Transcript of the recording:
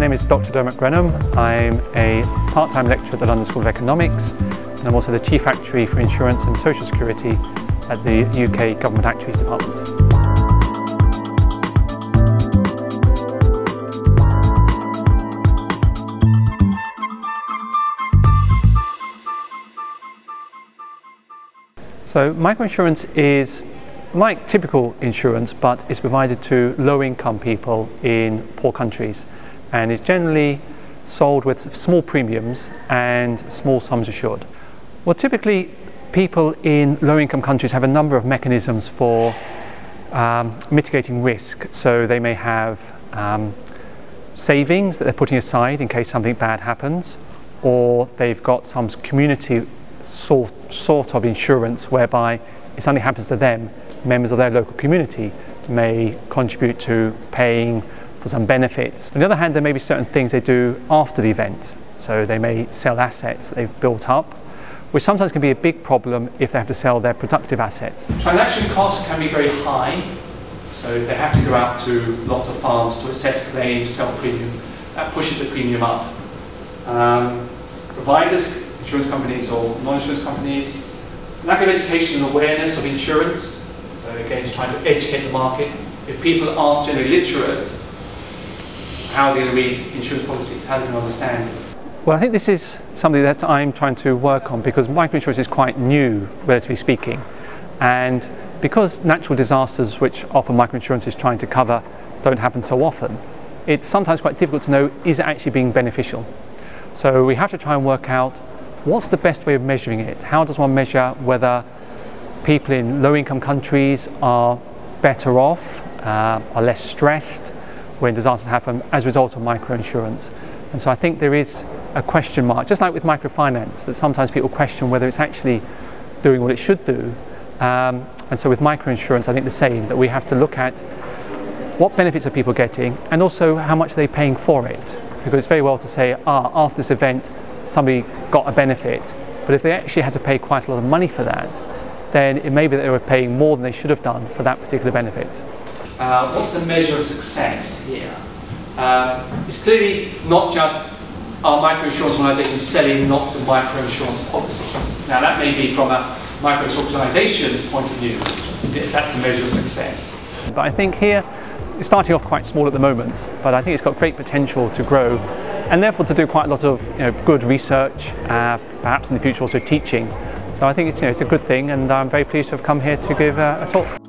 name is Dr. Dermot Grenham. I'm a part-time lecturer at the London School of Economics, and I'm also the Chief Actuary for Insurance and Social Security at the UK Government Actuaries Department. So microinsurance is like typical insurance, but it's provided to low-income people in poor countries, and is generally sold with small premiums and small sums assured. Well, typically people in low-income countries have a number of mechanisms for mitigating risk. So they may have savings that they're putting aside in case something bad happens, or they've got some community sort of insurance whereby if something happens to them, members of their local community may contribute to paying for some benefits. On the other hand, there may be certain things they do after the event. So they may sell assets that they've built up, which sometimes can be a big problem if they have to sell their productive assets. Transaction costs can be very high, so if they have to go out to lots of farms to assess claims, sell premiums, that pushes the premium up. Providers, insurance companies or non-insurance companies, lack of education and awareness of insurance. So again, it's trying to educate the market. If people aren't generally literate, how are they going to read insurance policies? How are they going to understand? Well, I think this is something that I'm trying to work on, because microinsurance is quite new, relatively speaking. And because natural disasters, which often microinsurance is trying to cover, don't happen so often, it's sometimes quite difficult to know, is it actually being beneficial? So we have to try and work out what's the best way of measuring it. How does one measure whether people in low-income countries are better off, are less stressed when disasters happen as a result of microinsurance? And so I think there is a question mark, just like with microfinance, that sometimes people question whether it's actually doing what it should do. And so with microinsurance, I think the same, that we have to look at what benefits are people getting and also how much are they paying for it. Because it's very well to say, after this event, somebody got a benefit, but if they actually had to pay quite a lot of money for that, then it may be that they were paying more than they should have done for that particular benefit. What's the measure of success here? It's clearly not just our microinsurance organisations selling lots of microinsurance policies. Now that may be from a microinsurance organisation's point of view, yes, that's the measure of success. But I think here, it's starting off quite small at the moment, but I think it's got great potential to grow, and therefore to do quite a lot of good research, perhaps in the future also teaching. So I think it's a good thing, and I'm very pleased to have come here to give a talk.